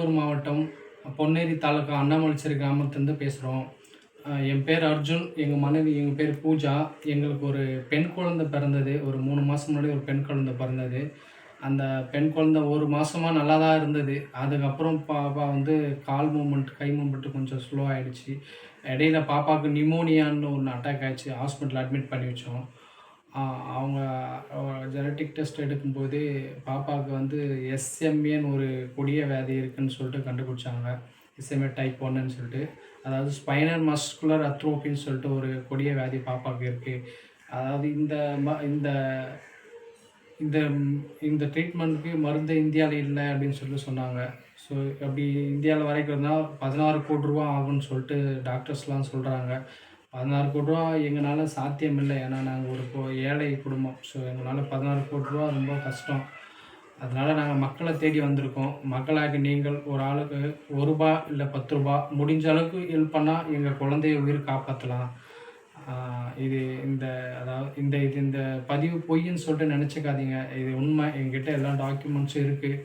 கடலூர் மாவட்டம் பொன்னேரி தாலுக்கா அண்ணாமலைச்சேரி கிராமத்துலேருந்து பேசுகிறோம். என் பேர் அர்ஜுன். எங்கள் பேர் பூஜா. எங்களுக்கு ஒரு பெண் குழந்தை பிறந்தது. ஒரு 3 மாதம் முன்னாடி ஒரு பெண் குழந்தை பிறந்தது. அந்த பெண் குழந்தை 1 மாசமா நல்லா தான் இருந்தது. அதுக்கப்புறம் பாப்பா வந்து கால் மூவ்மெண்ட், கை மூவ்மெண்ட் கொஞ்சம் ஸ்லோ ஆயிடுச்சு. இடையில பாப்பாவுக்கு நிமோனியான்னு ஒண்ணு அட்டாக் ஆயிடுச்சு. ஹாஸ்பிட்டல்ல அட்மிட் பண்ணி வச்சோம். அவங்க ஜெனடிக் டெஸ்ட் எடுக்கும்போது பாப்பாவுக்கு வந்து எஸ்எம்ஏன்னு ஒரு கொடிய வியாதி இருக்குன்னு சொல்லிட்டு கண்டுபிடிச்சாங்க. எஸ்எம்ஏ டைப் 1ன்னு சொல்லிட்டு. அதாவது ஸ்பைனல் மஸ்குலர் அத்ரோபின்னு சொல்லிட்டு ஒரு கொடிய வியாதி பாப்பாவுக்கு இருக்கு. அதாவது இந்த இந்த இந்த ட்ரீட்மெண்ட்டுக்கு மருந்து இந்தியாவில் இல்லை அப்படின்னு சொல்லிட்டு சொன்னாங்க. ஸோ அப்படி இந்தியாவில் வரைக்கும்னா 16,00,00,000 ரூபா ஆகும்னு சொல்லிட்டு டாக்டர்ஸ்லாம் சொல்கிறாங்க. 16,00,00,000 ரூபா எங்களால் சாத்தியம் இல்லை. ஏன்னா நாங்கள் ஒரு ஏழை குடும்பம். ஸோ எங்களால் 16,00,00,000 ரூபா ரொம்ப கஷ்டம். அதனால் நாங்கள் மக்களை தேடி வந்திருக்கோம். மக்களாகி நீங்கள் ஒரு ஆளுக்கு ரூ. 1 இல்லை ரூ. 10 முடிஞ்ச அளவுக்கு ஹெல்ப் பண்ணால் எங்கள் குழந்தைய உயிர் காப்பாற்றலாம். இது இந்த அதாவது இந்த பதிவு பொய்ன்னு சொல்லிட்டு நினச்சிக்காதீங்க. இது உண்மை. என்கிட்ட எல்லா டாக்குமெண்ட்ஸும் இருக்குது.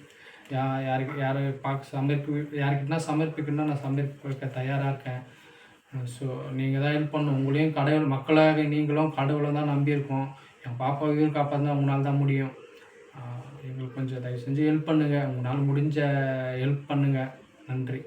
யாருக்கிட்டனா சமர்ப்பிக்கணும்னா நான் சமர்ப்பிக்க தயாராக இருக்கேன். ஸோ நீங்கள் தான் ஹெல்ப் பண்ணணும். உங்களையும் கடவுள், மக்களாக நீங்களும் கடவுளை தான் நம்பியிருக்கோம். என் பாப்பா உயிர் காப்பாற்றினா உங்களால் தான் முடியும். எங்களுக்கு கொஞ்சம் தயவு செஞ்சு ஹெல்ப் பண்ணுங்கள். உங்களால் முடிஞ்ச ஹெல்ப் பண்ணுங்கள். நன்றி.